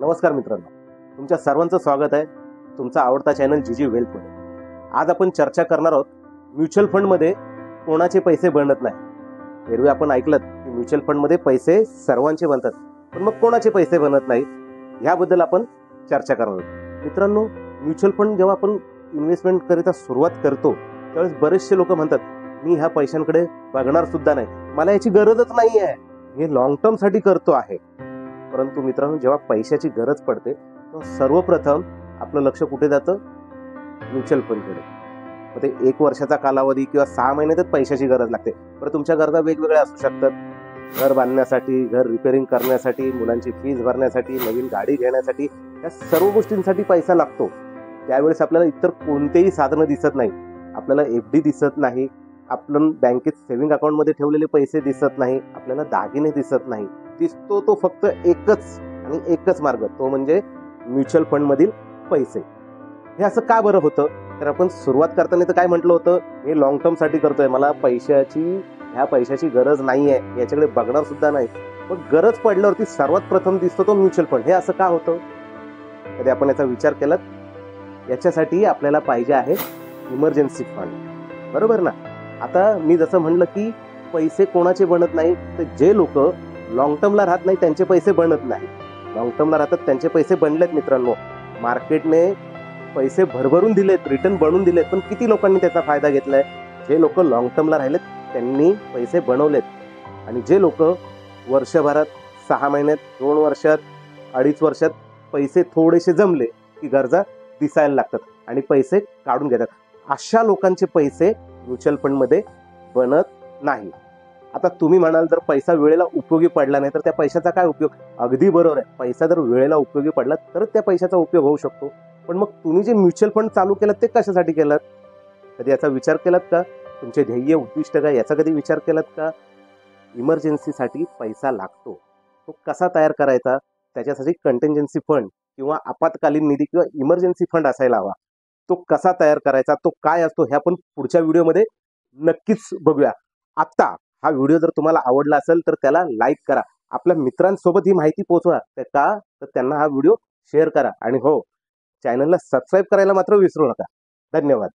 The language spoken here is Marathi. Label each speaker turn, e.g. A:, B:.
A: नमस्कार मित्रांनो, तुमच्या सर्वांचं स्वागत आहे तुमचा आवडता चॅनल जीजी वेल्थमध्ये. आज आपण चर्चा करणार आहोत म्युच्युअल फंडमध्ये कोणाचे पैसे बनत नाही. एरवी आपण ऐकलं की म्युच्युअल फंडमध्ये पैसे सर्वांचे बनतात, पण मग कोणाचे पैसे बनत नाही याबद्दल आपण चर्चा करणार आहोत. मित्रांनो, म्युच्युअल फंड जेव्हा आपण इन्व्हेस्टमेंट करिता सुरुवात करतो त्यावेळेस बरेचसे लोक म्हणतात मी ह्या पैशांकडे बघणार सुद्धा नाही, मला याची गरजच नाही आहे, हे लॉंग टर्म साठी करतो आहे. परंतु मित्रांनो, जेव्हा पैशाची गरज पडते तेव्हा सर्वप्रथम आपलं लक्ष कुठे जातं? म्युच्युअल फंडकडे. मग ते 1 वर्षाचा कालावधी किंवा 6 महिन्यातच पैशाची गरज लागते. बरं, तुमच्या गरजा वेगवेगळ्या असू शकतात. घर बांधण्यासाठी, घर रिपेअरिंग करण्यासाठी, मुलांची फीज भरण्यासाठी, नवीन गाडी घेण्यासाठी, या सर्व गोष्टींसाठी पैसा लागतो. त्यावेळेस आपल्याला इतर कोणतेही साधनं दिसत नाही. आपल्याला FD दिसत नाही, आपण बँकेत सेव्हिंग अकाउंटमध्ये ठेवलेले पैसे दिसत नाही, आपल्याला दागिने दिसत नाही. दिसतो तो फक्त एकच मार्ग, तो म्हणजे म्युच्युअल फंड मधील पैसे. हे असं का बरं होतं? तर आपण सुरुवात करताना तर काय म्हटलं होतं, हे लॉंग टर्म साठी करतोय, मला ह्या पैशाची गरज नाही आहे, याच्याकडे बघणार सुद्धा नाही. मग गरज पडल्यावरती सर्वात प्रथम दिसतो तो म्युच्युअल फंड. हे असं का होतं? कधी आपण याचा विचार केला? याच्यासाठी आपल्याला पाहिजे आहे इमर्जन्सी फंड, बरोबर ना? आता मी जसं म्हणलं की पैसे कोणाचे बनत नाही, तर जे लोक लॉंग टर्मला राहत नाही त्यांचे पैसे बनत नाही. लॉंग टर्मला राहतात त्यांचे पैसे बनलेत. मित्रांनो, मार्केटने पैसे भरभरून दिलेत, रिटर्न बनवून दिलेत, पण किती लोकांनी त्याचा फायदा घेतलाय? जे लोक लॉंग टर्मला राहिलेत त्यांनी पैसे बनवलेत. आणि जे लोक वर्षभरात, 6 महिन्यात, 2 वर्षात, 2.5 वर्षात पैसे थोडेसे जमले की गरजा दिसायला लागतात आणि पैसे काढून घेतात, अशा लोकांचे पैसे म्युच्युअल फंड मध्ये बनत नाही. आता तुम्ही म्हणाल, जर पैसा वेळेला उपयोगी पडला नाही तर त्या पैशाचा काय उपयोग? अगदी बरोबर आहे, पैसा जर वेळेला उपयोगी पडला तर त्या पैशाचा उपयोग होऊ शकतो. पण मग तुम्ही जे म्युच्युअल फंड चालू केलं ते कशासाठी केलं? कधी याचा विचार केलात का? तुमचे ध्येय, उद्दिष्ट काय, याचा कधी विचार केलात का? इमर्जन्सीसाठी पैसा लागतो, तो कसा तयार करायचा? त्याच्यासाठी कंटिंजन्सी फंड किंवा आपत्कालीन निधी किंवा इमर्जन्सी फंड असायला हवा. तो कसा तयार करायचा, तो काय असतो, हे आपण पुढच्या व्हिडिओमध्ये नक्कीच बघूया. आता हा व्हिडिओ जर तुम्हाला आवडला असेल तर त्याला लाईक करा, आपल्या मित्रांसोबत ही माहिती पोहोचवा. तर त्यांना हा व्हिडिओ शेअर करा आणि हो, चॅनलला सबस्क्राईब करायला मात्र विसरू नका. धन्यवाद.